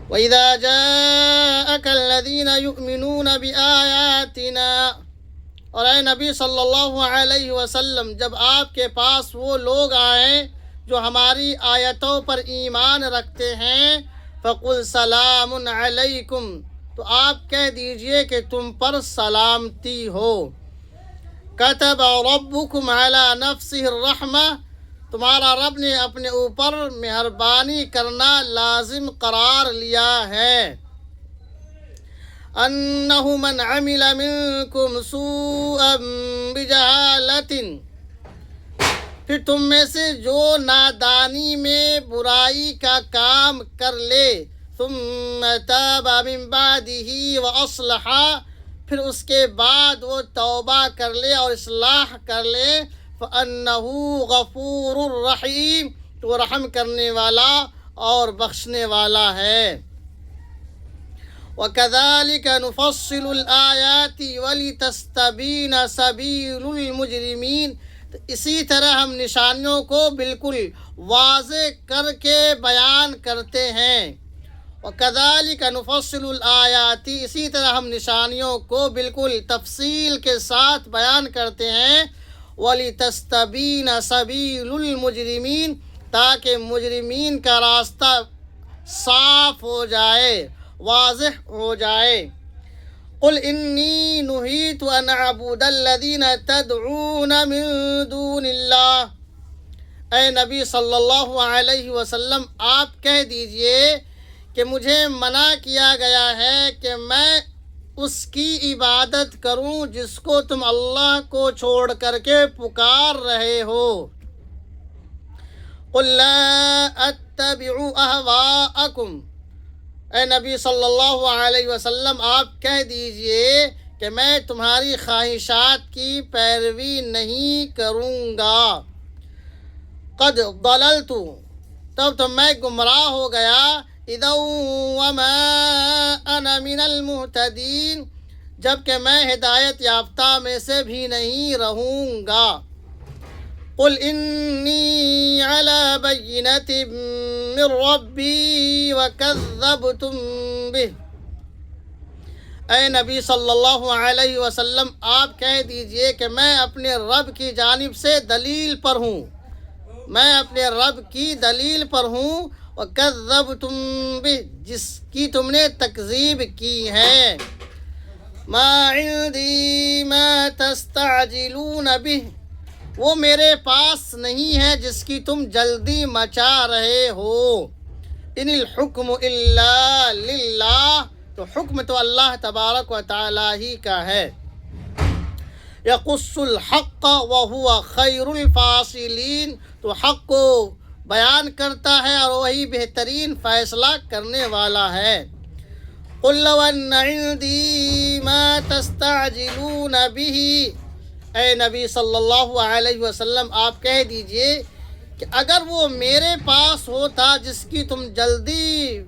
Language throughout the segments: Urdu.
وَإِذَا جَاءَكَ الَّذِينَ يُؤْمِنُونَ بِآيَاتِنَا، اور اے نبی صلی اللہ علیہ وسلم، جب آپ کے پاس وہ لوگ آئیں جو ہماری آیتوں پر ایمان رکھتے ہیں، فَقُلْ سَلَامٌ عَلَيْكُمْ، تو آپ کہہ دیجئے کہ تم پر سلامتی ہو۔ كَتَبَ رَبُّكُمْ عَلَى نَفْسِهِ الرَّحْمَةِ، تمہارا رب نے اپنے اوپر مہربانی کرنا لازم قرار لیا ہے۔ أَنَّهُ مَنْ عَمِلَ مِنْكُمْ سُوءًا بِجَهَالَةٍ، پھر تم میں سے جو نادانی میں برائی کا کام کر لے، ثُمَّ تَابَ مِنْ بَعْدِهِ وَأَصْلَحَ، پھر اس کے بعد وہ توبہ کر لے اور اصلاح کر لے، فَأَنَّهُ غَفُورٌ رَحِيمٌ، تو وہ رحم کرنے والا اور بخشنے والا ہے۔ وَكَذَلِكَ نُفَصِّلُ الْآيَاتِ وَلِتَسْتَبِينَ سَبِيلُ الْمُجْرِمِينَ، تو اسی طرح ہم نشانیوں کو بالکل واضح کر کے بیان کرتے ہیں۔ وَكَذَلِكَ نُفَصِّلُ الْآيَاتِ، اسی طرح ہم نشانیوں کو بالکل تفصیل کے ساتھ بیان کرتے ہیں۔ وَلِتَسْتَبِينَ سَبِيلُ الْمُجْرِمِينَ، تاکہ مجرمین کا راستہ صاف ہو جائے، واضح ہو جائے۔ قُلْ إِنِّي نُهِيتُ أَنْ أَعْبُدَ الَّذِينَ تَدْعُونَ مِن دُونِ اللَّهِ، اے نبی صلی اللہ علیہ وسلم، آپ کہہ دیجئے کہ مجھے منع کیا گیا ہے کہ میں اس کی عبادت کروں جس کو تم اللہ کو چھوڑ کر کے پکار رہے ہو۔ قُلْ لَا أَتَّبِعُ أَهْوَاءَكُمْ، اے نبی صلی اللہ علیہ وسلم، آپ کہہ دیجئے کہ میں تمہاری خواہشات کی پیروی نہیں کروں گا۔ قد ضللت، تب تو میں گمراہ ہو گیا، اذا وما انا من المہتدین، جبکہ میں ہدایت یافتہ میں سے بھی نہیں رہوں گا۔ قل انی علی بینۃ من ربی وکذبتم بہ، اے نبی صلی اللہ علیہ وسلم، آپ کہہ دیجئے کہ میں اپنے رب کی جانب سے دلیل پر ہوں، میں اپنے رب کی دلیل پر ہوں، وَكَذَّبْتُمْ بِهِ، جس کی تم نے تکذیب کی ہے۔ مَا عِنْدِي مَا تَسْتَعْجِلُونَ بِهِ، وہ میرے پاس نہیں ہے جس کی تم جلدی مچا رہے ہو۔ إِنِ الْحُكْمُ إِلَّا لِلَّهِ، تو حکم تو اللہ تبارک و تعالی ہی کا ہے۔ یقص الحق وہو خیر الفاصلین، تو حق کو بیان کرتا ہے اور وہی بہترین فیصلہ کرنے والا ہے۔ قل لو ان عندی ما تستعجلون به، اے نبی صلی اللہ علیہ وسلم، آپ کہہ دیجئے کہ اگر وہ میرے پاس ہوتا جس کی تم جلدی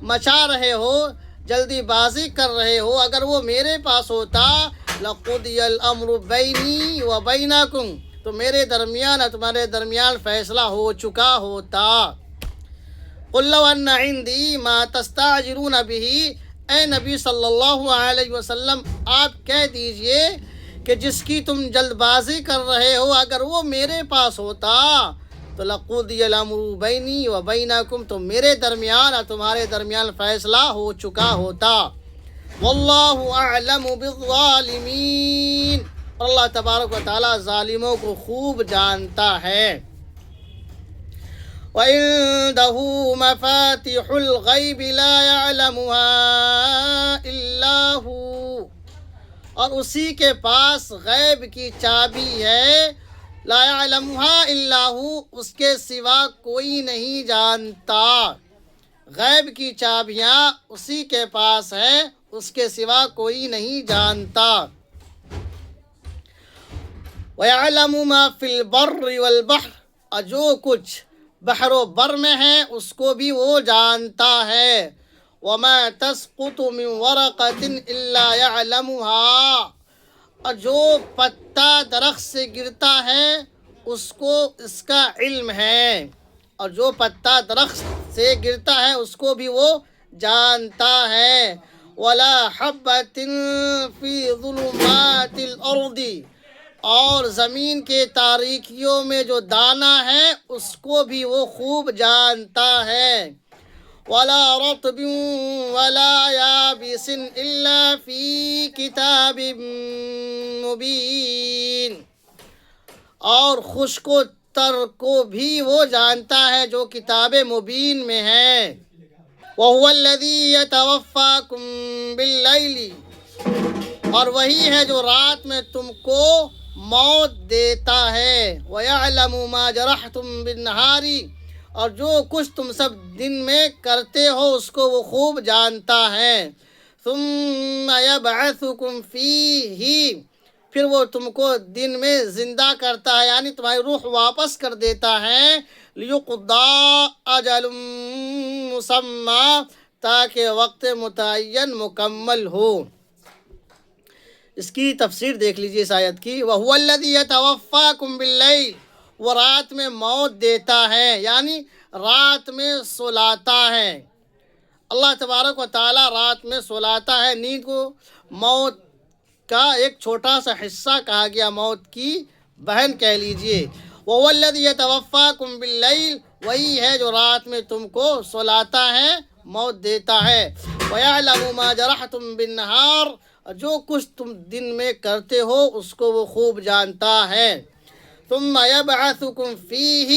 مچا رہے ہو، جلدی بازی کر رہے ہو، اگر وہ میرے پاس ہوتا، لَقُضِيَ الْأَمْرُ بَيْنِي وَبَيْنَكُمْ، تو میرے درمیان اور تمہارے درمیان فیصلہ ہو چکا ہوتا۔ قُل لَّوْ أَنَّ عِندِي مَا تَسْتَعْجِلُونَ بِهِ، اے نبی صلی اللہ علیہ وسلم، آپ کہہ دیجئے کہ جس کی تم جلد بازی کر رہے ہو، اگر وہ میرے پاس ہوتا تو لَقُضِيَ الْأَمْرُ بَيْنِي وَبَيْنَكُمْ، تو میرے درمیان اور تمہارے درمیان فیصلہ ہو چکا ہوتا۔ واللہ اعلم بالظالمین، اللہ تبارک و تعالی ظالموں کو خوب جانتا ہے۔ وَعِندَهُ مَفَاتِحُ الْغَيْبِ لَا يَعْلَمُهَا إِلَّا هُوَ، اور اسی کے پاس غیب کی چابی ہے، لا يعلمها الا هو، اس کے سوا کوئی نہیں جانتا۔ غیب کی چابیاں اسی کے پاس ہے، اس کے سوا کوئی نہیں جانتا۔ وَيَعْلَمُ مَا فِي الْبَرِّ وَالْبَحْرِ، اور جو کچھ بحر و بر میں ہے اس کو بھی وہ جانتا ہے۔ وَمَا تَسْقُطُ مِنْ وَرَقَةٍ إِلَّا يَعْلَمُهَا، اور جو پتا درخت سے گرتا ہے اس کو اس کا علم ہے، اور جو پتا درخت سے گرتا ہے اس کو بھی وہ جانتا ہے۔ ولا حبۃ فی ظلمات الارض، اور زمین کے تاریکیوں میں جو دانہ ہے اس کو بھی وہ خوب جانتا ہے۔ ولا رطب ولا یابس الا فی کتاب مبین، اور خشک و تر کو بھی وہ جانتا ہے جو کتاب مبین میں ہے۔ وَهُوَ الَّذِي يَتَوَفَّاكُم بِاللَّيْلِ، اور وہی ہے جو رات میں تم کو موت دیتا ہے۔ وَيَعْلَمُ مَا جَرَحْتُم بِالنَّهَارِ، اور جو کچھ تم سب دن میں کرتے ہو اس کو وہ خوب جانتا ہے۔ ثُمَّ يَبْعَثُكُمْ فِيهِ، پھر وہ تم کو دن میں زندہ کرتا ہے، یعنی تمہاری روح واپس کر دیتا ہے۔ لِيُقْضَىٰ أَجَلٌ مُّسَمًّى، تاکہ وقت متعین مکمل ہو۔ اس کی تفسیر دیکھ لیجیے اس آیت کی۔ وَهُوَ الَّذِي يَتَوَفَّاكُم بِاللَّيْلِ، وہ رات میں موت دیتا ہے، یعنی رات میں سلاتا ہے۔ اللہ تبارک و تعالیٰ رات میں سلاتا ہے۔ نیند کو موت کا ایک چھوٹا سا حصہ کہا گیا، موت کی بہن کہہ لیجئے۔ وَهُوَ الَّذِي يَتَوَفَّاكُم بِاللَّيْلِ، وہی ہے جو رات میں تم کو سلاتا ہے، موت دیتا ہے۔ وَيَعْلَمُ مَا جَرَحْتُم بِالنَّهَارِ، جو کچھ تم دن میں کرتے ہو اس کو وہ خوب جانتا ہے۔ ثُمَّ يَبْعَثُكُمْ فِيهِ،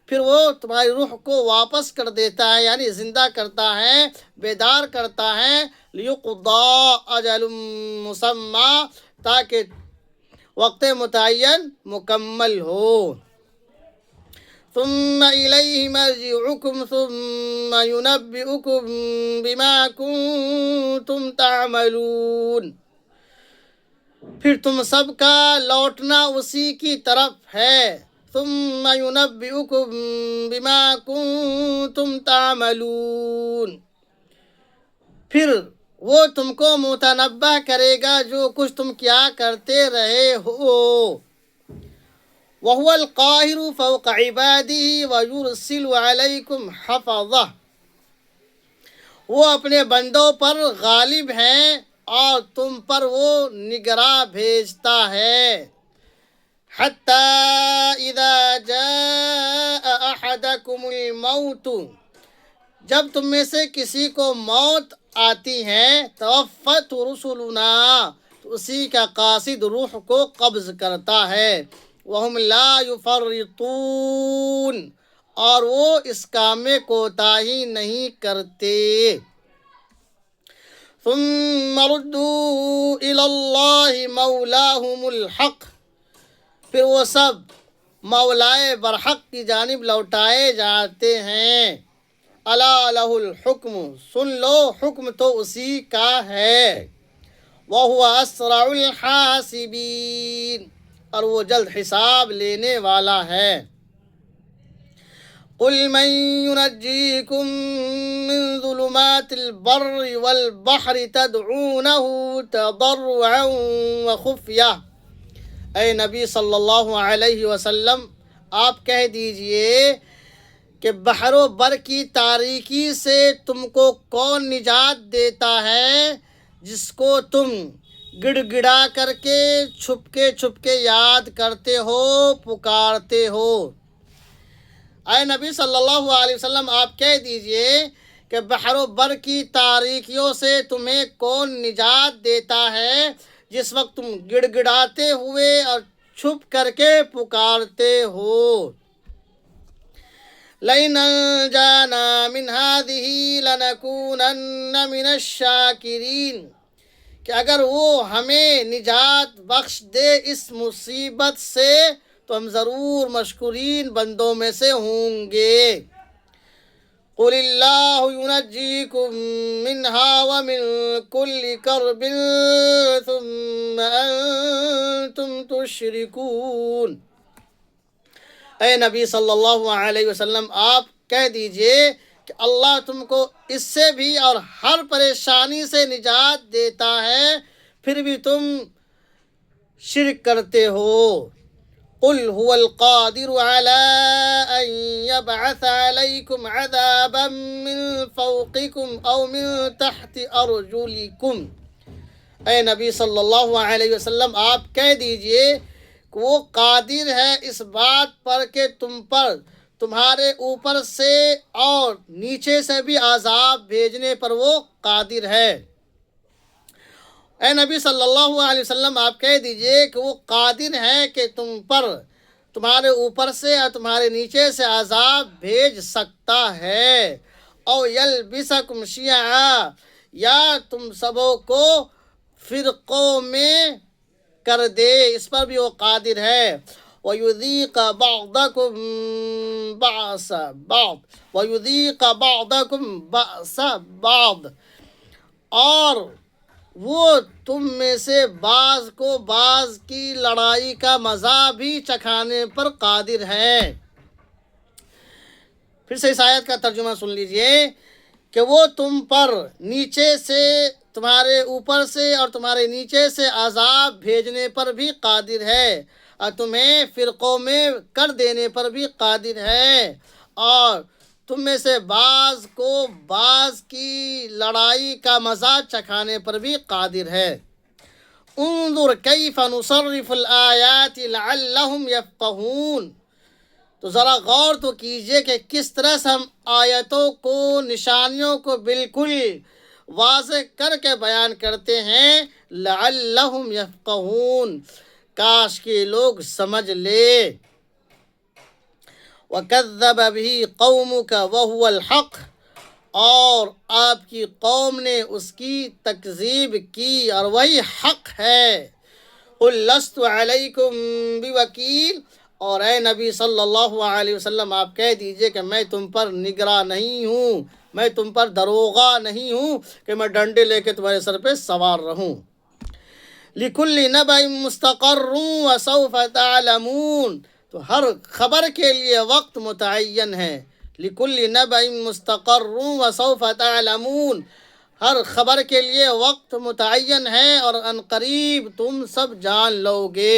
پھر وہ تمہاری روح کو واپس کر دیتا ہے، یعنی زندہ کرتا ہے، بیدار کرتا ہے۔ لِيُقْضَىٰ أَجَلٌ مُّسَمًّى، تاکہ وقت متعین مکمل ہو۔ ثُمَّ إِلَيْهِ مَرْجِعُكُمْ ثُمَّ يُنَبِّئُكُم بِمَا كُنتُمْ تَعْمَلُونَ، پھر تم سب کا لوٹنا اسی کی طرف ہے۔ ثُمَّ يُنَبِّئُكُم بِمَا كُنتُمْ تَعْمَلُونَ، پھر وہ تم کو متنبہ کرے گا جو کچھ تم کیا کرتے رہے ہو۔ وَهُوَ الْقَاهِرُ فَوْقَ عِبَادِهِ وَيُرْسِلُ عَلَيْكُمْ حَفَظَةً، وہ اپنے بندوں پر غالب ہیں اور تم پر وہ نگراں بھیجتا ہے۔ حَتَّى إِذَا جَاءَ أَحَدَكُمُ الْمَوْتُ، جب تم میں سے کسی کو موت آتی ہے، توفت رسلنا، تو اسی کا قاصد روح کو قبض کرتا ہے۔ وہم لا یفرطون، اور وہ اس کام میں کوتاہی نہیں کرتے۔ ثم ردوا الی اللہ مولاہم الحق، پھر وہ سب مولائے برحق کی جانب لوٹائے جاتے ہیں۔ الا لہ الحکم، سن لو حکم تو اسی کا ہے۔ وَهُوَ أَسْرَعُ الْحَاسِبِينَ، اور وہ جلد حساب لینے والا ہے۔ قُلْ مَن يُنَجِّيكُم مِّن ظُلُمَاتِ الْبَرِّ وَالْبَحْرِ تَدْعُونَهُ تَضَرُّعًا وَخُفْيَةً، اے نبی صلی اللہ علیہ وسلم آپ کہہ دیجئے کہ بحر و بر کی تاریکی سے تم کو کون نجات دیتا ہے جس کو تم گڑ گڑا کر کے چھپ کے یاد کرتے ہو، پکارتے ہو۔ اے نبی صلی اللہ علیہ وسلم آپ کہہ دیجئے کہ بحر و بر کی تاریکیوں سے تمہیں کون نجات دیتا ہے جس وقت تم گڑ گڑاتے ہوئے اور چھپ کر کے پکارتے ہو۔ لَئِنْ أَنْجَانَا مِنْ هَٰذِهِ لَنَكُونَنَّ مِنَ الشَّاكِرِينَ، کہ اگر وہ ہمیں نجات بخش دے اس مصیبت سے تو ہم ضرور مشکورین بندوں میں سے ہوں گے۔ قُلِ اللَّهُ يُنَجِّيكُم مِّنْهَا وَمِن كُلِّ كَرْبٍ ثُمَّ أَنْتُمْ تُشْرِكُونَ، اے نبی صلی اللہ علیہ وسلم آپ کہہ دیجئے کہ اللہ تم کو اس سے بھی اور ہر پریشانی سے نجات دیتا ہے، پھر بھی تم شرک کرتے ہو۔ قل هو القادر على أن يبعث عليكم عذابا من فوقكم أو من تحت أرجلكم۔ اے نبی صلی اللہ علیہ وسلم آپ کہہ دیجئے کہ وہ قادر ہے اس بات پر کہ تم پر تمہارے اوپر سے اور نیچے سے بھی عذاب بھیجنے پر وہ قادر ہے۔ اے نبی صلی اللہ علیہ وسلم آپ کہہ دیجئے کہ وہ قادر ہے کہ تم پر تمہارے اوپر سے اور تمہارے نیچے سے عذاب بھیج سکتا ہے، او یلبسکم شیعا، یا تم سبوں کو فرقوں میں کر دے، اس پر بھی وہ قادر ہے۔ وَيُذِيقَ بَعْضَكُمْ بَعْسَ بَعْض وَيُذِيقَ بَعْضَكُمْ بَعْسَ بَعْض، اور وہ تم میں سے بعض کو بعض کی لڑائی کا مزہ بھی چکھانے پر قادر ہے۔ پھر سے اس آیت کا ترجمہ سن لیجئے کہ وہ تم پر نیچے سے تمہارے اوپر سے اور تمہارے نیچے سے عذاب بھیجنے پر بھی قادر ہے، اور تمہیں فرقوں میں کر دینے پر بھی قادر ہے، اور تم میں سے بعض کو بعض کی لڑائی کا مزہ چکھانے پر بھی قادر ہے۔ انظر کیف نصرف الآیات لعلہم یفقہون، تو ذرا غور تو کیجئے کہ کس طرح سے ہم آیتوں کو، نشانیوں کو بالکل واضح کر کے بیان کرتے ہیں۔ لعلہم یفقہون، کاش کہ لوگ سمجھ لے۔ وَكَذَّبَ بِهِ قَوْمُكَ وَهُوَ الْحَقُّ، اور آپ کی قوم نے اس کی تکذیب کی اور وہی حق ہے۔ قُلْ لَسْتُ عَلَيْكُمْ بِوَكِيلٍ، اور اے نبی صلی اللہ علیہ وسلم آپ کہہ دیجئے کہ میں تم پر نگراں نہیں ہوں، میں تم پر دروغہ نہیں ہوں کہ میں ڈنڈے لے کے تمہارے سر پہ سوار رہوں۔ لِكُلِّ نَبَإٍ مُسْتَقَرٌّ وَسَوْفَ تَعْلَمُونَ، تو ہر خبر کے لیے وقت متعین ہے۔ لِكُلِّ نَبَإٍ مُسْتَقَرٌّ وَسَوْفَ تَعْلَمُونَ، ہر خبر کے لیے وقت متعین ہے اور ان قریب تم سب جان لو گے۔